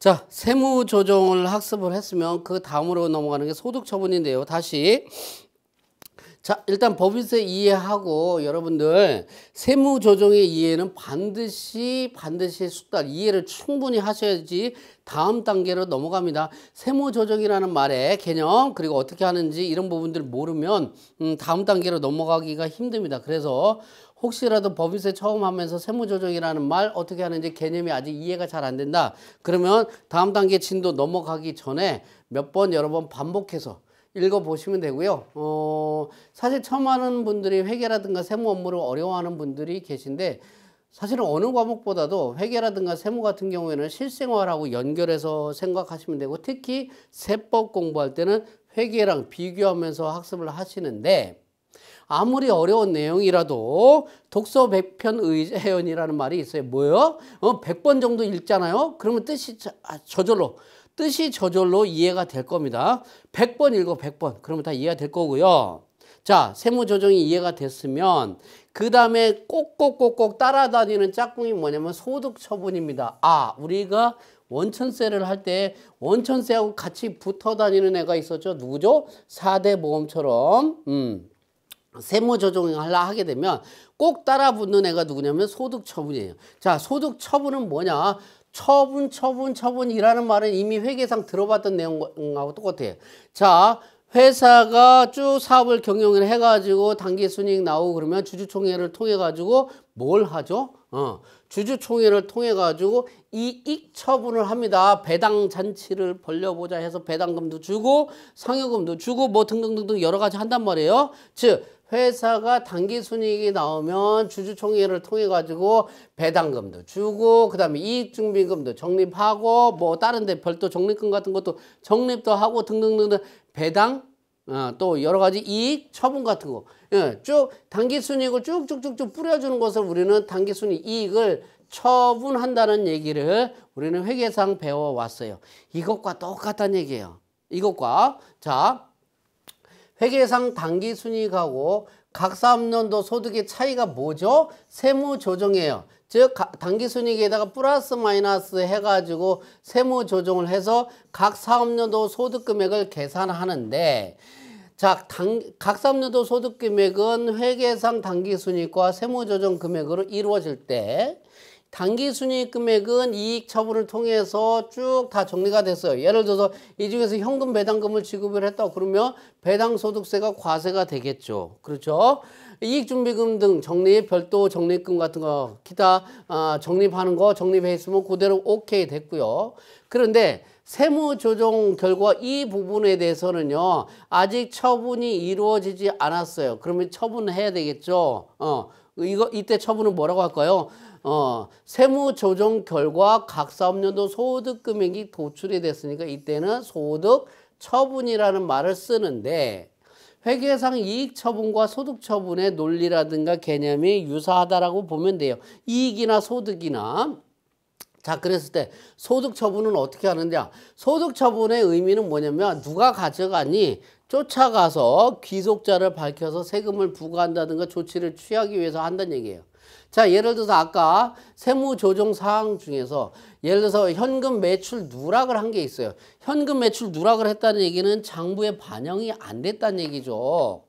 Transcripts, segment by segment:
자, 세무조정을 학습을 했으면 그 다음으로 넘어가는 게 소득처분인데요. 다시 자, 일단 법인세 이해하고 여러분들 세무조정의 이해는 반드시 숙달 이해를 충분히 하셔야지 다음 단계로 넘어갑니다. 세무조정이라는 말의 개념 그리고 어떻게 하는지 이런 부분들 모르면 다음 단계로 넘어가기가 힘듭니다. 그래서 혹시라도 법인세 처음 하면서 세무조정이라는 말 어떻게 하는지 개념이 아직 이해가 잘 안 된다. 그러면 다음 단계 진도 넘어가기 전에 몇 번 여러 번 반복해서 읽어보시면 되고요. 사실 처음 하는 분들이 회계라든가 세무 업무를 어려워하는 분들이 계신데 사실은 어느 과목보다도 회계라든가 세무 같은 경우에는 실생활하고 연결해서 생각하시면 되고 특히 세법 공부할 때는 회계랑 비교하면서 학습을 하시는데 아무리 어려운 내용이라도 독서 100편 의제연이라는 말이 있어요. 뭐요? 100번 정도 읽잖아요. 그러면 뜻이 저절로 이해가 될 겁니다. 100번 읽어 100번. 그러면 다 이해가 될 거고요. 자, 세무조정이 이해가 됐으면 그 다음에 꼭꼭꼭꼭 따라다니는 짝꿍이 뭐냐면 소득처분입니다. 아, 우리가 원천세를 할 때 원천세하고 같이 붙어 다니는 애가 있었죠. 누구죠? 4대 보험처럼 세무조정을 하게 되면 꼭 따라 붙는 애가 누구냐면 소득처분이에요. 자, 소득처분은 뭐냐? 처분이라는 말은 이미 회계상 들어봤던 내용하고 똑같아요. 자, 회사가 쭉 사업을 경영을 해가지고 당기순이익 나오고 그러면 주주총회를 통해가지고 뭘 하죠? 주주총회를 통해가지고 이익 처분을 합니다. 배당 잔치를 벌려보자 해서 배당금도 주고 상여금도 주고 뭐 등등등등 여러 가지 한단 말이에요. 즉 회사가 당기순이익이 나오면 주주총회를 통해 가지고 배당금도 주고 그다음에 이익증빙금도 적립하고 뭐 다른 데 별도 적립금 같은 것도 적립도 하고 등등등등 배당 또 여러 가지 이익 처분 같은 거 쭉 당기순이익을 쭉쭉쭉쭉 뿌려주는 것을 우리는 당기순이익 이익을 처분한다는 얘기를 우리는 회계상 배워왔어요. 이것과 똑같다는 얘기예요. 이것과 자 회계상 당기순이익하고 각 사업년도 소득의 차이가 뭐죠? 세무조정이에요. 즉 당기순이익에다가 플러스 마이너스 해가지고 세무조정을 해서 각 사업년도 소득금액을 계산하는데 자, 각 사업년도 소득금액은 회계상 당기순이익과 세무조정 금액으로 이루어질 때 당기순이익 금액은 이익 처분을 통해서 쭉 다 정리가 됐어요. 예를 들어서 이 중에서 현금 배당금을 지급을 했다 그러면 배당소득세가 과세가 되겠죠. 그렇죠? 이익준비금 등 적립, 별도 적립금 같은 거 기타 적립하는 거 적립해 있으면 그대로 오케이 됐고요. 그런데 세무조정 결과 이 부분에 대해서는요. 아직 처분이 이루어지지 않았어요. 그러면 처분해야 되겠죠. 이때 처분은 뭐라고 할까요? 세무조정 결과 각 사업년도 소득금액이 도출이 됐으니까 이때는 소득처분이라는 말을 쓰는데 회계상 이익처분과 소득처분의 논리라든가 개념이 유사하다라고 보면 돼요. 이익이나 소득이나 자 그랬을 때 소득처분은 어떻게 하느냐 소득처분의 의미는 뭐냐면 누가 가져가니 쫓아가서 귀속자를 밝혀서 세금을 부과한다든가 조치를 취하기 위해서 한다는 얘기예요. 자 예를 들어서 아까 세무조정 사항 중에서 예를 들어서 현금 매출 누락을 한 게 있어요. 현금 매출 누락을 했다는 얘기는 장부에 반영이 안 됐다는 얘기죠.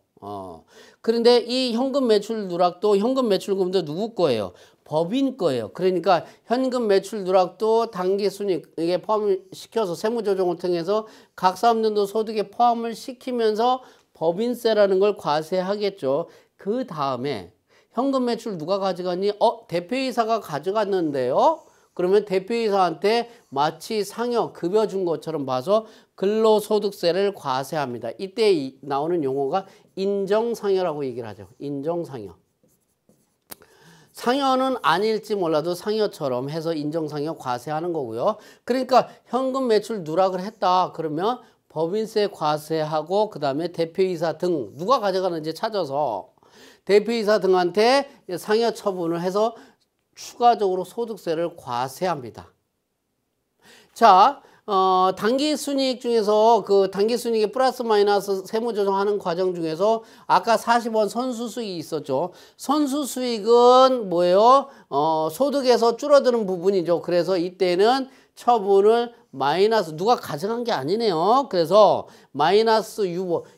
그런데 이 현금 매출 누락도 현금 매출금도 누구 거예요? 법인 거예요. 그러니까 현금 매출 누락도 당기순이익에 포함을 시켜서 세무조정을 통해서 각 사업년도 소득에 포함을 시키면서 법인세라는 걸 과세하겠죠. 그 다음에 현금 매출 누가 가져갔니? 대표이사가 가져갔는데요. 그러면 대표이사한테 마치 상여 급여 준 것처럼 봐서 근로소득세를 과세합니다. 이때 나오는 용어가 인정상여라고 얘기를 하죠. 인정상여. 상여는 아닐지 몰라도 상여처럼 해서 인정상여 과세하는 거고요. 그러니까 현금 매출 누락을 했다. 그러면 법인세 과세하고 그 다음에 대표이사 등 누가 가져가는지 찾아서 대표이사 등한테 상여 처분을 해서 추가적으로 소득세를 과세합니다. 자, 당기순이익 중에서 그 당기순이익의 플러스 마이너스 세무조정하는 과정 중에서 아까 40원 선수수익이 있었죠. 선수수익은 뭐예요? 소득에서 줄어드는 부분이죠. 그래서 이때는 처분을 마이너스 누가 가져간 게 아니네요. 그래서 마이너스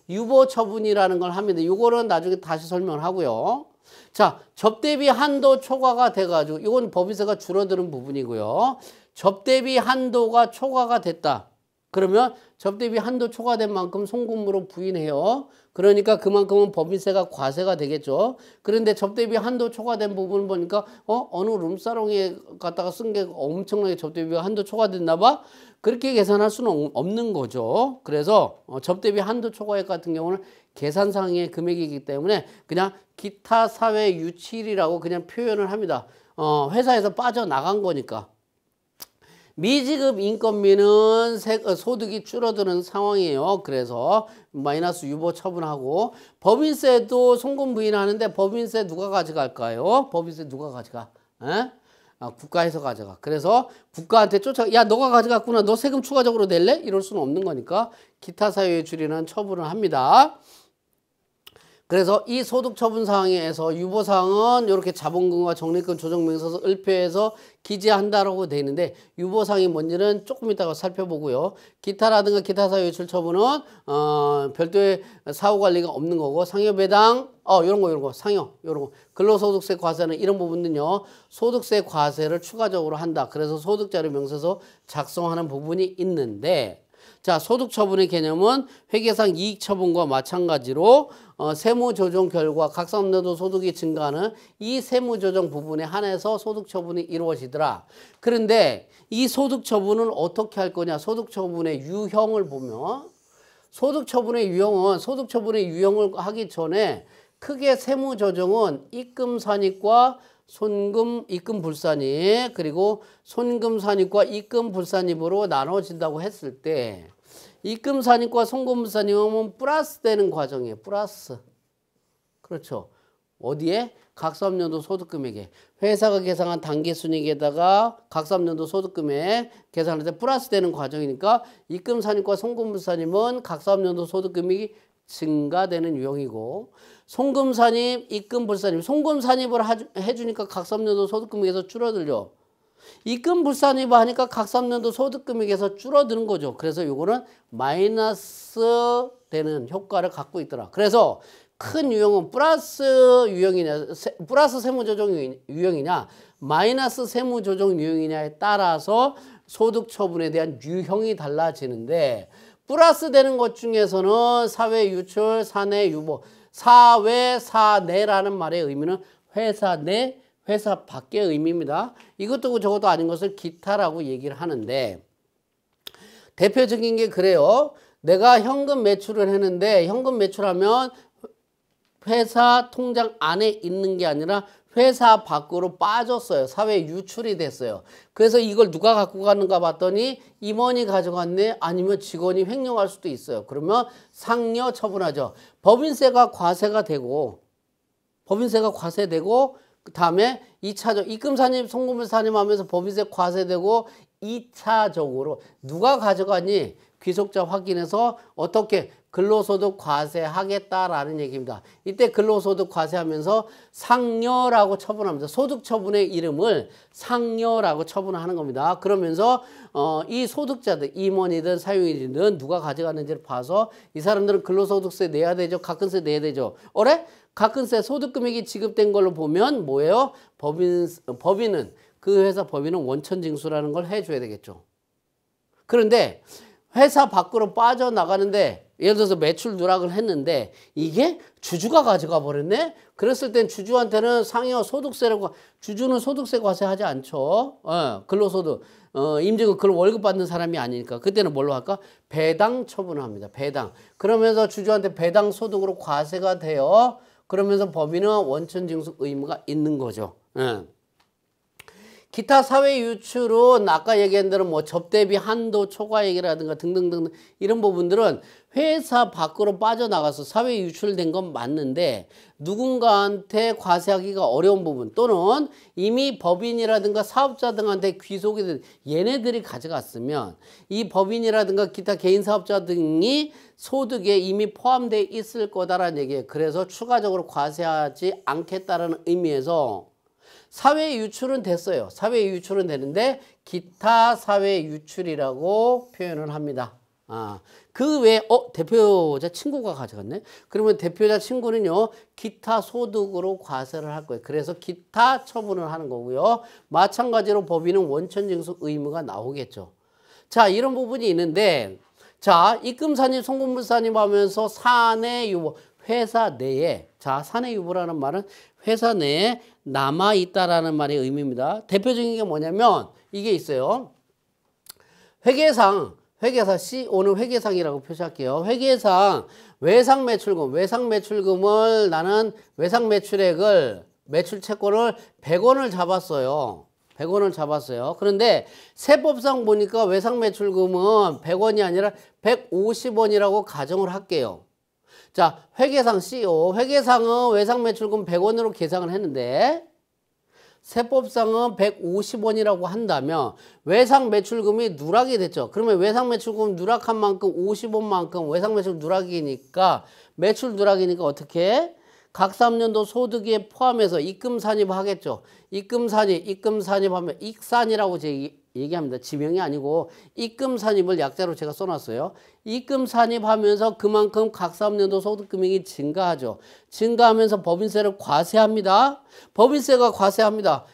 유보 처분이라는 걸 합니다. 이거는 나중에 다시 설명을 하고요. 자, 접대비 한도 초과가 돼가지고 이건 법인세가 줄어드는 부분이고요. 접대비 한도가 초과가 됐다. 그러면 접대비 한도 초과된 만큼 송금으로 부인해요. 그러니까 그만큼은 법인세가 과세가 되겠죠. 그런데 접대비 한도 초과된 부분을 보니까 어느 룸사롱에 갖다가 쓴 게 엄청나게 접대비가 한도 초과됐나 봐. 그렇게 계산할 수는 없는 거죠. 그래서 접대비 한도 초과액 같은 경우는 계산상의 금액이기 때문에 그냥 기타 사회 유치일이라고 그냥 표현을 합니다. 회사에서 빠져나간 거니까. 미지급 인건비는 소득이 줄어드는 상황이에요. 그래서 마이너스 유보 처분하고 법인세도 송금 부인하는데 법인세 누가 가져갈까요? 법인세 누가 가져가? 에? 국가에서 가져가. 그래서 국가한테 야 너가 가져갔구나. 너 세금 추가적으로 낼래? 이럴 수는 없는 거니까 기타 사유에 줄이는 처분을 합니다. 그래서 이 소득처분사항에서 유보사항은 이렇게 자본금과 적립금 조정명세서 을표에서 기재한다라고 되어 있는데 유보사항이 뭔지는 조금 이따가 살펴보고요. 기타라든가 기타 사유 유출 처분은 별도의 사후관리가 없는 거고 상여배당 이런 거 상여 이런 거 근로소득세 과세는 이런 부분은요 소득세 과세를 추가적으로 한다. 그래서 소득자료 명세서 작성하는 부분이 있는데 자, 소득처분의 개념은 회계상 이익처분과 마찬가지로 세무조정 결과 각성년도 소득이 증가하는 이 세무조정 부분에 한해서 소득처분이 이루어지더라. 그런데 이 소득처분은 어떻게 할 거냐? 소득처분의 유형을 보면 소득처분의 유형을 하기 전에 크게 세무조정은 입금산입과 입금불산입 그리고 손금산입과 입금불산입으로 나눠진다고 했을 때 입금산입과 손금불산입은 플러스 되는 과정이에요. 플러스. 그렇죠. 어디에? 각사업년도 소득금액에. 회사가 계산한 당기순이익에다가 각사업년도 소득금액 계산할 때 플러스 되는 과정이니까 입금산입과 손금불산입은 각사업년도 소득금액이 증가되는 유형이고 송금산입, 입금불산입. 송금산입을 해주니까 각사업년도 소득금액에서 줄어들죠. 입금불산입을 하니까 각사업년도 소득금액에서 줄어드는 거죠. 그래서 요거는 마이너스 되는 효과를 갖고 있더라. 그래서 큰 유형은 플러스 유형이냐, 플러스 세무조정 유형이냐, 마이너스 세무조정 유형이냐에 따라서 소득처분에 대한 유형이 달라지는데 플러스 되는 것 중에서는 사외 유출, 사내 유보, 사외, 사내라는 말의 의미는 회사 내, 회사 밖의 의미입니다. 이것도 저것도 아닌 것을 기타라고 얘기를 하는데 대표적인 게 그래요. 내가 현금 매출을 했는데 현금 매출하면 회사 통장 안에 있는 게 아니라 회사 밖으로 빠졌어요. 사회 유출이 됐어요. 그래서 이걸 누가 갖고 가는가 봤더니 임원이 가져갔네 아니면 직원이 횡령할 수도 있어요. 그러면 상여 처분하죠. 법인세가 과세되고 그 다음에 2차적 입금산입, 송금산입 하면서 법인세 과세되고 2차적으로 누가 가져가니 귀속자 확인해서 어떻게 근로소득 과세하겠다라는 얘기입니다. 이때 근로소득 과세하면서 상여라고 처분합니다. 소득처분의 이름을 상여라고 처분하는 겁니다. 그러면서 이 소득자들 임원이든 사용이든 누가 가져갔는지를 봐서 이 사람들은 근로소득세 내야 되죠. 가근세 내야 되죠. 가근세 소득금액이 지급된 걸로 보면 뭐예요? 법인은 그 회사 법인은 원천징수라는 걸 해줘야 되겠죠. 그런데 회사 밖으로 빠져나가는데 예를 들어서 매출 누락을 했는데 이게 주주가 가져가 버렸네? 그랬을 땐 주주한테는 상여 소득세라고 주주는 소득세 과세하지 않죠. 근로소득 임직은 그걸 월급 받는 사람이 아니니까 그때는 뭘로 할까? 배당 처분합니다. 배당. 그러면서 주주한테 배당 소득으로 과세가 돼요. 그러면서 법인은 원천징수 의무가 있는 거죠. 기타 사회 유출은 아까 얘기한 대로 뭐 접대비 한도 초과액이라든가 등등등 이런 부분들은 회사 밖으로 빠져나가서 사회 유출된 건 맞는데 누군가한테 과세하기가 어려운 부분 또는 이미 법인이라든가 사업자 등한테 귀속이 된 얘네들이 가져갔으면 이 법인이라든가 기타 개인 사업자 등이 소득에 이미 포함되어 있을 거다라는 얘기예요. 그래서 추가적으로 과세하지 않겠다라는 의미에서 사회 유출은 됐어요. 사회 유출은 되는데 기타 사회 유출이라고 표현을 합니다. 그 외에 대표자 친구가 가져갔네. 그러면 대표자 친구는요 기타 소득으로 과세를 할 거예요. 그래서 기타 처분을 하는 거고요. 마찬가지로 법인은 원천징수 의무가 나오겠죠. 자, 이런 부분이 있는데, 자, 입금산입, 송금불산입 하면서 사내유보, 회사 내에, 자, 사내유보라는 말은 회사 내에 남아있다라는 말의 의미입니다. 대표적인 게 뭐냐면 이게 있어요. 회계상 CO는 회계상이라고 표시할게요. 회계상 외상매출금을 나는 외상매출액을, 매출채권을 100원을 잡았어요. 100원을 잡았어요. 그런데 세법상 보니까 외상매출금은 100원이 아니라 150원이라고 가정을 할게요. 자, 회계상 CO, 회계상은 외상매출금 100원으로 계상을 했는데 세법상은 150원이라고 한다면 외상매출금이 누락이 됐죠. 그러면 외상매출금 누락한 만큼 50원만큼 외상매출 누락이니까 매출 누락이니까 어떻게? 각 3년도 소득에 포함해서 입금산입하겠죠. 입금산입하면 익산이라고 제가 얘기합니다. 지명이 아니고 입금산입을 약자로 제가 써놨어요. 입금산입하면서 그만큼 각 3년도 소득금액이 증가하죠. 증가하면서 법인세를 과세합니다. 법인세가 과세합니다.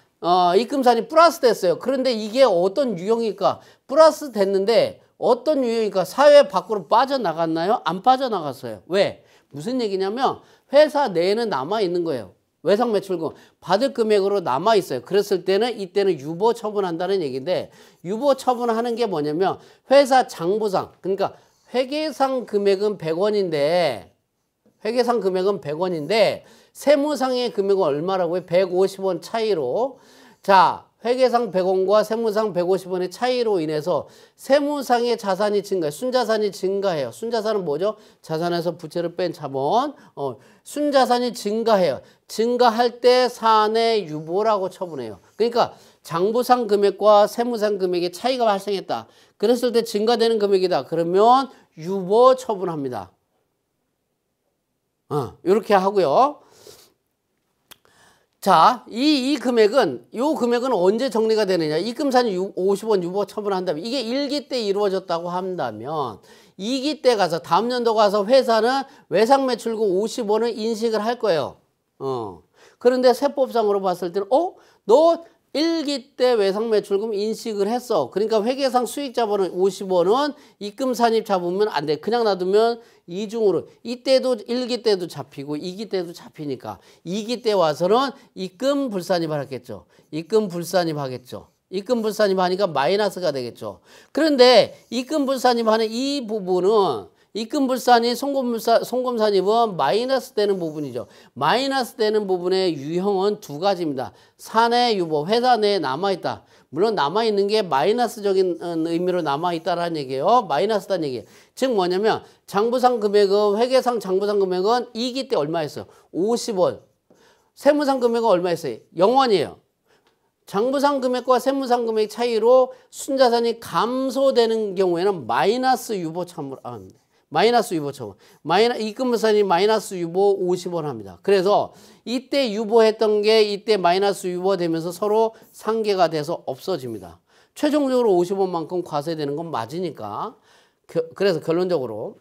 입금산입 플러스 됐어요. 그런데 이게 어떤 유형일까? 플러스 됐는데 어떤 유형일까? 사회 밖으로 빠져나갔나요? 안 빠져나갔어요. 왜? 무슨 얘기냐면 회사 내에는 남아있는 거예요. 외상매출금 받을 금액으로 남아있어요. 그랬을 때는 이때는 유보 처분한다는 얘기인데, 유보 처분하는 게 뭐냐면 회사 장부상, 그러니까 회계상 금액은 100원인데 세무상의 금액은 얼마라고요? 150원 차이로. 자, 회계상 100원과 세무상 150원의 차이로 인해서 세무상의 자산이 증가해요. 순자산이 증가해요. 순자산은 뭐죠? 자산에서 부채를 뺀 자본. 순자산이 증가해요. 증가할 때 사내유보라고 처분해요. 그러니까 장부상 금액과 세무상 금액의 차이가 발생했다. 그랬을 때 증가되는 금액이다. 그러면 유보 처분합니다. 이렇게 하고요. 자, 이 금액은 언제 정리가 되느냐? 입금산입 50원 유보 처분한다면 이게 1기 때 이루어졌다고 한다면 2기 때 가서 다음 연도 가서 회사는 외상매출금 50원을 인식을 할 거예요. 그런데 세법상으로 봤을 때는 너 1기 때 외상매출금 인식을 했어. 그러니까 회계상 수익자본은 50원은 입금산입 잡으면 안 돼. 그냥 놔두면 이중으로 이때도 1기 때도 잡히고 2기 때도 잡히니까 2기 때 와서는 입금불산입을 하겠죠. 입금불산입 하겠죠. 입금불산입 하니까 마이너스가 되겠죠. 그런데 입금불산입 하는 이 부분은 입금불산입, 송금산입은 마이너스 되는 부분이죠. 마이너스 되는 부분의 유형은 두 가지입니다. 사내유보, 회사 내에 남아있다. 물론 남아있는 게 마이너스적인 의미로 남아있다라는 얘기예요. 마이너스다는 얘기예요. 즉 뭐냐면 장부상 금액은, 회계상 장부상 금액은 2기 때 얼마였어요? 50원. 세무상 금액은 얼마였어요? 0원이에요. 장부상 금액과 세무상 금액 차이로 순자산이 감소되는 경우에는 마이너스 유보 처분을 합니다. 마이너스 유보 처분. 입금불산이 마이너스 유보 50원 합니다. 그래서 이때 유보했던 게 이때 마이너스 유보되면서 서로 상계가 돼서 없어집니다. 최종적으로 50원만큼 과세되는 건 맞으니까. 그래서 결론적으로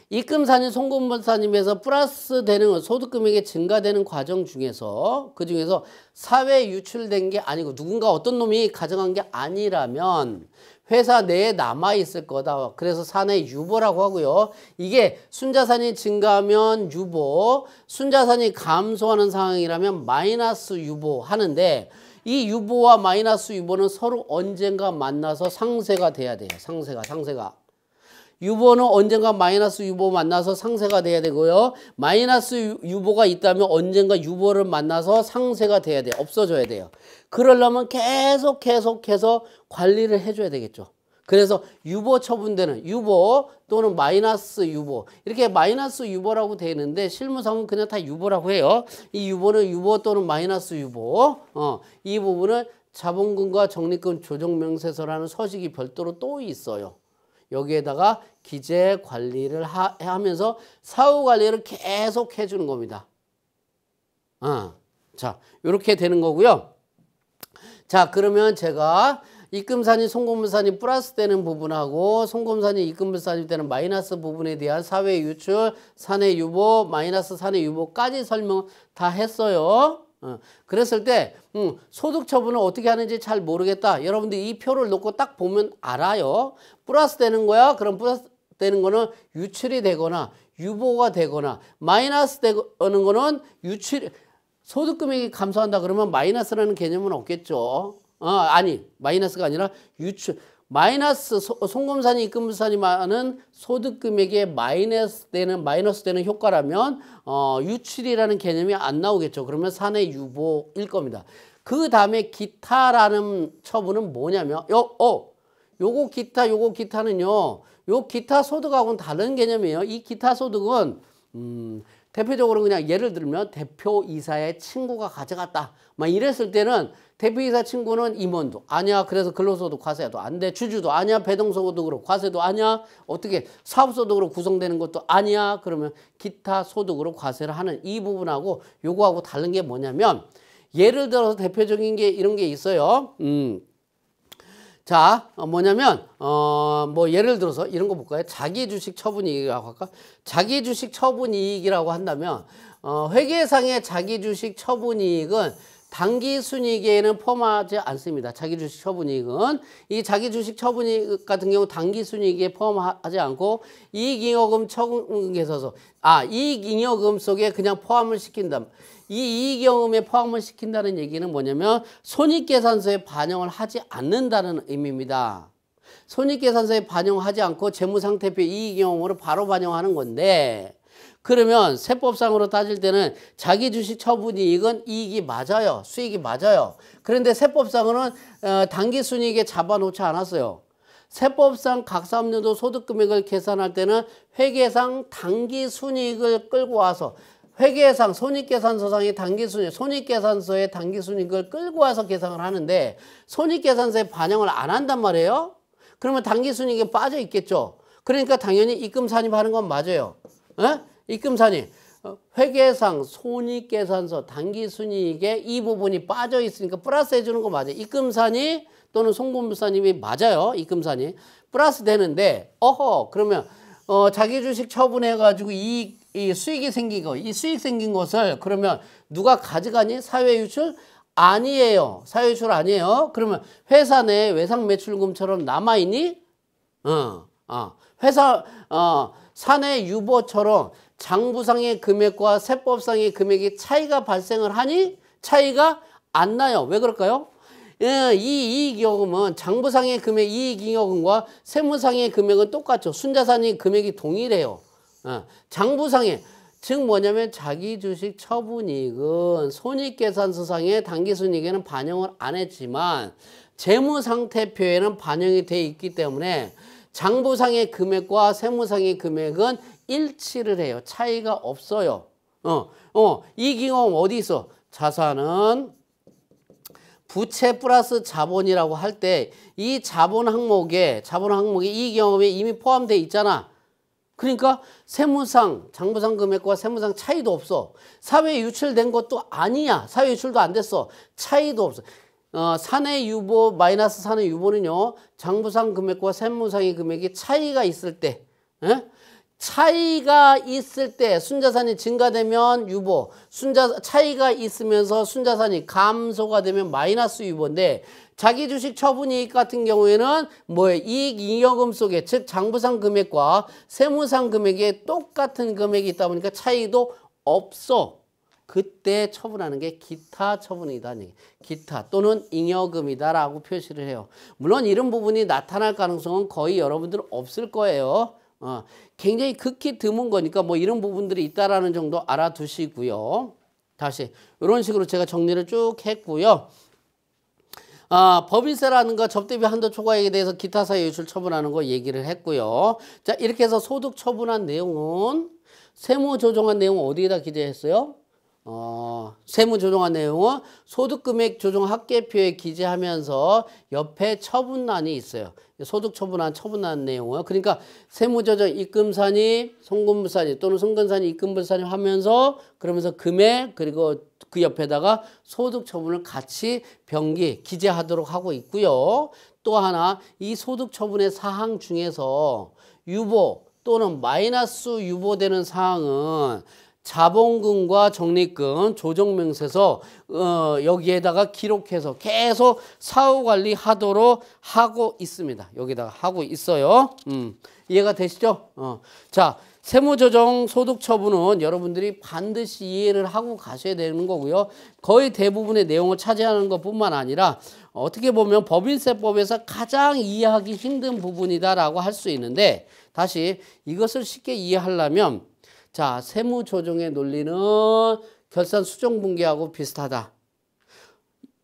입금산입, 송금불산입에서 플러스 되는 소득금액이 증가되는 과정 중에서 그 중에서 사회 유출된 게 아니고 누군가 어떤 놈이 가져간 게 아니라면 회사 내에 남아있을 거다. 그래서 사내 유보라고 하고요. 이게 순자산이 증가하면 유보, 순자산이 감소하는 상황이라면 마이너스 유보 하는데 이 유보와 마이너스 유보는 서로 언젠가 만나서 상쇄가 돼야 돼요. 상쇄가. 유보는 언젠가 마이너스 유보 만나서 상쇄가 돼야 되고요. 마이너스 유보가 있다면 언젠가 유보를 만나서 상쇄가 돼야 돼요. 없어져야 돼요. 그러려면 계속해서 관리를 해줘야 되겠죠. 그래서 유보 처분되는 유보 또는 마이너스 유보, 이렇게 마이너스 유보라고 되어 있는데 실무상은 그냥 다 유보라고 해요. 이 유보는 유보 또는 마이너스 유보. 이 부분은 자본금과 적립금 조정명세서라는 서식이 별도로 또 있어요. 여기에다가 기재 관리를 하면서 사후 관리를 계속 해주는 겁니다. 자, 이렇게 되는 거고요. 자, 그러면 제가 입금산이 송금물산이 플러스 되는 부분하고 송금산이 입금물산이 되는 마이너스 부분에 대한 사회 유출, 사내 유보, 마이너스 사내 유보까지 설명 다 했어요. 그랬을 때 소득 처분을 어떻게 하는지 잘 모르겠다. 여러분들 이 표를 놓고 딱 보면 알아요. 플러스 되는 거야. 그럼 플러스 되는 거는 유출이 되거나 유보가 되거나, 마이너스 되는 거는 유출, 소득 금액이 감소한다 그러면 마이너스라는 개념은 없겠죠. 아니, 마이너스가 아니라 유출, 마이너스, 송금산이 입금물산이 많은 소득 금액에 마이너스 되는 효과라면 유출이라는 개념이 안 나오겠죠. 그러면 사내 유보일 겁니다. 그 다음에 기타라는 처분은 뭐냐면 요거 기타는요, 요 기타 소득하고는 다른 개념이에요. 이 기타 소득은 대표적으로 그냥 예를 들면 대표이사의 친구가 가져갔다 막 이랬을 때는 대표이사 친구는 임원도 아니야. 그래서 근로소득 과세도 안 돼. 주주도 아니야. 배동소득으로 과세도 아니야. 어떻게 사업소득으로 구성되는 것도 아니야. 그러면 기타 소득으로 과세를 하는 이 부분하고 요거하고 다른 게 뭐냐면, 예를 들어서 대표적인 게 이런 게 있어요. 자, 뭐냐면 뭐 예를 들어서 이런 거 볼까요? 자기주식 처분이익이라고 할까? 자기주식 처분이익이라고 한다면 회계상의 자기주식 처분이익은 당기순이익에는 포함하지 않습니다. 자기주식 처분이익은 이 자기주식 처분이익 같은 경우 당기순이익에 포함하지 않고 이익잉여금 처분계서서 이익잉여금 속에 그냥 포함을 시킨다. 이 이익잉여금에 포함을 시킨다는 얘기는 뭐냐면 손익계산서에 반영을 하지 않는다는 의미입니다. 손익계산서에 반영하지 않고 재무상태표 이익잉여금으로 바로 반영하는 건데, 그러면 세법상으로 따질 때는 자기주식 처분이익은 이익이 맞아요. 수익이 맞아요. 그런데 세법상으로는 당기순이익에 잡아놓지 않았어요. 세법상 각 사업년도 소득금액을 계산할 때는 회계상 당기순이익을 끌고 와서, 회계상 손익계산서상의 당기순이익, 손익계산서의 당기순이익을 끌고 와서 계산을 하는데 손익계산서에 반영을 안 한단 말이에요. 그러면 당기순이익에 빠져 있겠죠. 그러니까 당연히 입금산입하는 건 맞아요. 입금산입, 회계상 손익계산서 당기순이익에 이 부분이 빠져 있으니까 플러스 해주는 거 맞아요. 입금산입 또는 송금물산입이 맞아요. 입금산입 플러스 되는데, 그러면 자기주식 처분해가지고 이 수익이 생긴 거, 이 수익 생긴 것을 그러면 누가 가져가니? 사회유출? 아니에요. 사회유출 아니에요. 그러면 회사 내 외상매출금처럼 남아있니? 회사 사내 유보처럼 장부상의 금액과 세법상의 금액이 차이가 발생을 하니? 차이가 안 나요. 왜 그럴까요? 이 이익잉여금은 장부상의 금액 이익잉여금과 세무상의 금액은 똑같죠. 순자산의 금액이 동일해요. 장부상의, 즉 뭐냐면 자기주식 처분이익은 손익계산서상의 당기순이익에는 반영을 안 했지만 재무상태표에는 반영이 돼 있기 때문에 장부상의 금액과 세무상의 금액은 일치를 해요. 차이가 없어요. 이익잉여금 어디 있어? 자산은 부채 플러스 자본이라고 할 때 이 자본 항목에 이익잉여금에 이미 포함되어 있잖아. 그러니까 세무상, 장부상 금액과 세무상 차이도 없어. 사회 유출된 것도 아니야. 사회 유출도 안 됐어. 차이도 없어. 사내 유보 마이너스 사내 유보는요, 장부상 금액과 세무상의 금액이 차이가 있을 때, 차이가 있을 때 순자산이 증가되면 유보, 차이가 있으면서 순자산이 감소가 되면 마이너스 유보인데, 자기주식 처분이익 같은 경우에는 뭐예요? 이익잉여금 속에, 즉 장부상 금액과 세무상 금액에 똑같은 금액이 있다 보니까 차이도 없어. 그때 처분하는 게 기타 처분이다. 기타 또는 잉여금이다라고 표시를 해요. 물론 이런 부분이 나타날 가능성은 거의 여러분들은 없을 거예요. 굉장히 극히 드문 거니까 뭐 이런 부분들이 있다라는 정도 알아두시고요. 다시 이런 식으로 제가 정리를 쭉 했고요. 법인세라는 거 접대비 한도 초과액에 대해서 기타 사유 유출 처분하는 거 얘기를 했고요. 자, 이렇게 해서 소득 처분한 내용은 세무 조정한 내용 어디에다 기재했어요? 세무 조정한 내용은 소득금액 조정 합계표에 기재하면서 옆에 처분란이 있어요. 소득 처분한 내용은 그러니까 세무조정 입금산입, 송금부산입 또는 송금산입, 입금부산입 하면서 그러면서 금액 그리고 그 옆에다가 소득 처분을 같이 병기 기재하도록 하고 있고요. 또 하나 이 소득 처분의 사항 중에서 유보 또는 마이너스 유보되는 사항은 자본금과 적립금 조정명세서 여기에다가 기록해서 계속 사후관리하도록 하고 있습니다. 여기다가 하고 있어요. 이해가 되시죠? 자, 세무조정 소득처분은 여러분들이 반드시 이해를 하고 가셔야 되는 거고요. 거의 대부분의 내용을 차지하는 것뿐만 아니라 어떻게 보면 법인세법에서 가장 이해하기 힘든 부분이다라고 할 수 있는데 다시 이것을 쉽게 이해하려면 자, 세무조정의 논리는 결산 수정분기하고 비슷하다.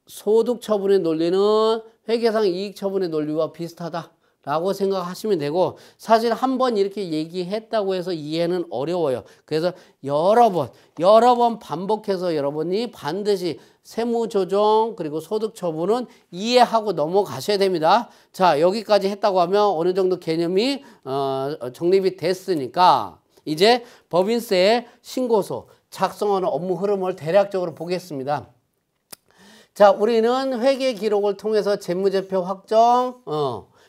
소득처분의 논리는 회계상 이익처분의 논리와 비슷하다. 라고 생각하시면 되고 사실 한 번 이렇게 얘기했다고 해서 이해는 어려워요. 그래서 여러 번 반복해서 여러분이 반드시 세무조정 그리고 소득처분은 이해하고 넘어가셔야 됩니다. 자, 여기까지 했다고 하면 어느 정도 개념이 정립이 됐으니까 이제 법인세 신고서 작성하는 업무 흐름을 대략적으로 보겠습니다. 자, 우리는 회계 기록을 통해서 재무제표 확정,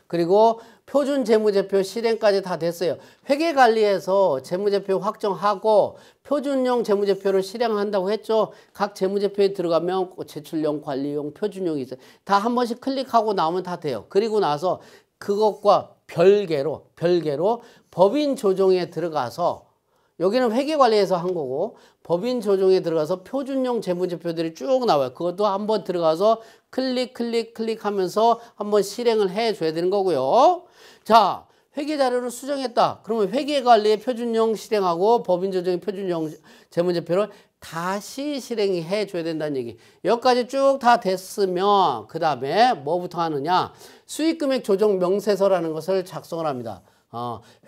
그리고 표준 재무제표 실행까지 다 됐어요. 회계관리에서 재무제표 확정하고 표준용 재무제표를 실행한다고 했죠. 각 재무제표에 들어가면 제출용, 관리용, 표준용이 있어요. 다 한 번씩 클릭하고 나오면 다 돼요. 그리고 나서 그것과 별개로 법인 조정에 들어가서 여기는 회계관리에서 한 거고 법인 조정에 들어가서 표준용 재무제표들이 쭉 나와요. 그것도 한번 들어가서 클릭하면서 한번 실행을 해줘야 되는 거고요. 자, 회계자료를 수정했다. 그러면 회계관리의 표준용 실행하고 법인 조정의 표준용 재무제표를 다시 실행해 줘야 된다는 얘기. 여기까지 쭉 다 됐으면 그 다음에 뭐부터 하느냐. 수익금액 조정 명세서라는 것을 작성을 합니다.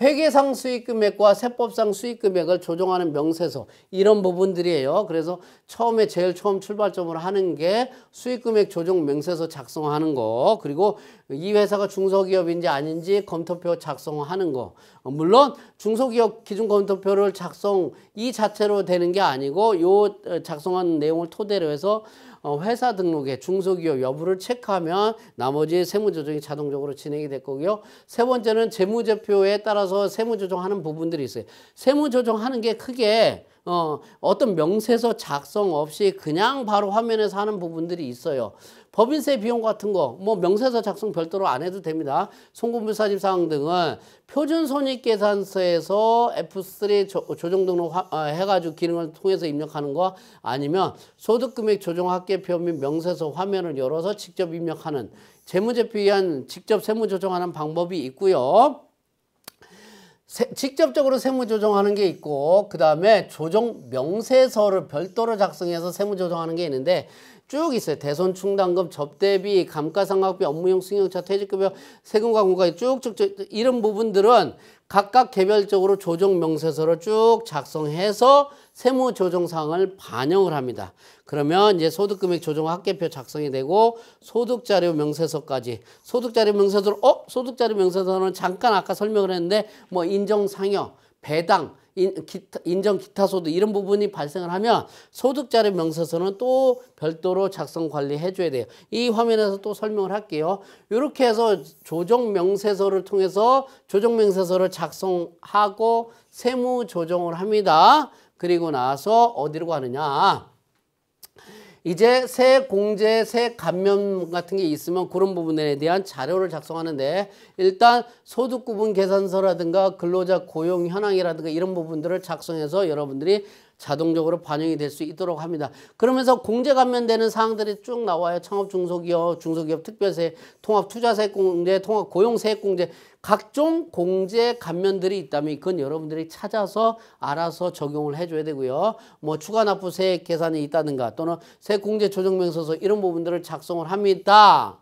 회계상 수익금액과 세법상 수익금액을 조정하는 명세서 이런 부분들이에요. 그래서 처음에 제일 처음 출발점으로 하는 게 수익금액 조정 명세서 작성하는 거 그리고 이 회사가 중소기업인지 아닌지 검토표 작성하는 거 물론 중소기업 기준검토표를 작성 이 자체로 되는 게 아니고 요 작성한 내용을 토대로 해서 회사 등록에 중소기업 여부를 체크하면 나머지 세무조정이 자동적으로 진행이 될 거고요. 세 번째는 재무제표에 따라서 세무조정하는 부분들이 있어요. 세무조정하는 게 크게 어떤 명세서 작성 없이 그냥 바로 화면에서 하는 부분들이 있어요. 법인세 비용 같은 거 뭐 명세서 작성 별도로 안 해도 됩니다. 송금부사집 사항 등은 표준손익계산서에서 F3 조정 등록 해가지고 기능을 통해서 입력하는 거 아니면 소득금액 조정합계표 및 명세서 화면을 열어서 직접 입력하는 재무제표에 의한 직접 세무조정하는 방법이 있고요. 직접적으로 세무조정하는 게 있고 그 다음에 조정 명세서를 별도로 작성해서 세무조정하는 게 있는데 쭉 있어요. 대손충당금, 접대비, 감가상각비, 업무용 승용차, 퇴직급여, 세금과 공과비 쭉쭉 이런 부분들은 각각 개별적으로 조정 명세서를 쭉 작성해서 세무조정사항을 반영을 합니다. 그러면 이제 소득금액 조정 합계표 작성이 되고 소득자료 명세서까지 소득자료 명세서를 소득자료 명세서는 잠깐 아까 설명을 했는데 뭐 인정상여, 배당, 인정 기타 소득 이런 부분이 발생을 하면 소득자료 명세서는 또 별도로 작성 관리해 줘야 돼요. 이 화면에서 또 설명을 할게요. 이렇게 해서 조정 명세서를 통해서 조정 명세서를 작성하고 세무 조정을 합니다. 그리고 나서 어디로 가느냐? 이제 세 공제, 세 감면 같은 게 있으면 그런 부분에 대한 자료를 작성하는데 일단 소득구분 계산서라든가 근로자 고용 현황이라든가 이런 부분들을 작성해서 여러분들이 자동적으로 반영이 될 수 있도록 합니다. 그러면서 공제 감면되는 사항들이 쭉 나와요. 창업 중소기업, 중소기업 특별세, 통합 투자세액공제, 통합 고용세액공제 각종 공제 감면들이 있다면 그건 여러분들이 찾아서 알아서 적용을 해줘야 되고요. 뭐 추가 납부 세액 계산이 있다든가 또는 세공제 조정명세서 이런 부분들을 작성을 합니다.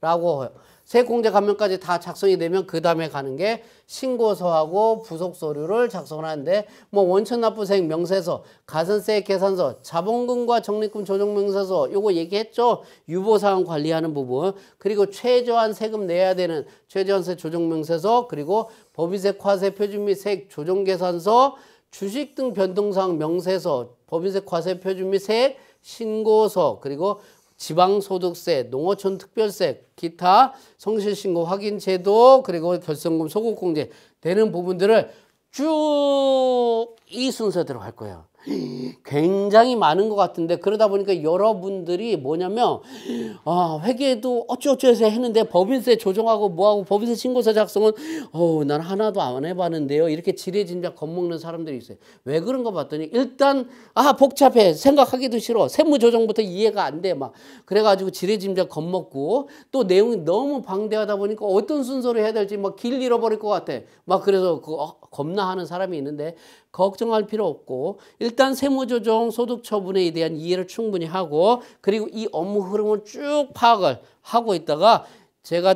라고 세액공제 감면까지 다 작성이 되면 그 다음에 가는 게 신고서하고 부속서류를 작성을 하는데 뭐 원천납부세액 명세서, 가산세액 계산서, 자본금과 적립금 조정명세서 요거 얘기했죠. 유보사항 관리하는 부분. 그리고 최저한 세금 내야 되는 최저한세 조정명세서, 그리고 법인세 과세 표준 및 세액 조정계산서, 주식 등 변동사항 명세서, 법인세 과세 표준 및 세액 신고서, 그리고 지방소득세, 농어촌 특별세, 기타 성실신고 확인제도, 그리고 결성금 소급공제 되는 부분들을 쭉 이 순서대로 할 거예요. 굉장히 많은 것 같은데 그러다 보니까 여러분들이 뭐냐면 회계도 어쩌어쩌 해서 했는데 법인세 조정하고 뭐하고 법인세 신고서 작성은 난 하나도 안 해봤는데요. 이렇게 지레짐작 겁먹는 사람들이 있어요. 왜 그런가 봤더니 일단 복잡해. 생각하기도 싫어. 세무조정부터 이해가 안 돼. 막 그래가지고 지레짐작 겁먹고 또 내용이 너무 방대하다 보니까 어떤 순서로 해야 될지 막 길 잃어버릴 것 같아. 막 그래서 겁나 하는 사람이 있는데 걱정할 필요 없고 일단 세무조정 소득처분에 대한 이해를 충분히 하고 그리고 이 업무 흐름을 쭉 파악을 하고 있다가 제가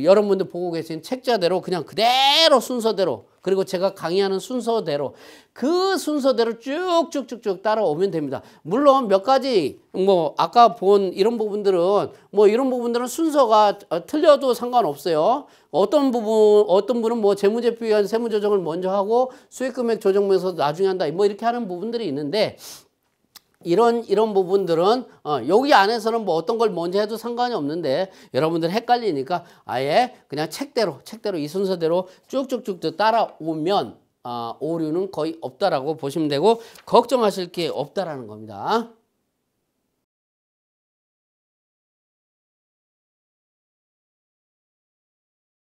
여러분들 보고 계신 책자대로 그냥 그대로 순서대로 그리고 제가 강의하는 순서대로 그 순서대로 쭉쭉쭉쭉 따라오면 됩니다. 물론 몇 가지 뭐 아까 본 이런 부분들은 순서가 틀려도 상관없어요. 어떤 분은 뭐 재무제표 위한 세무조정을 먼저 하고 수익금액 조정면서 나중에 한다. 뭐 이렇게 하는 부분들이 있는데 이런 부분들은 여기 안에서는 뭐 어떤 걸 먼저 해도 상관이 없는데 여러분들 헷갈리니까 아예 그냥 책대로 이 순서대로 쭉쭉쭉 따라오면 오류는 거의 없다라고 보시면 되고 걱정하실 게 없다라는 겁니다.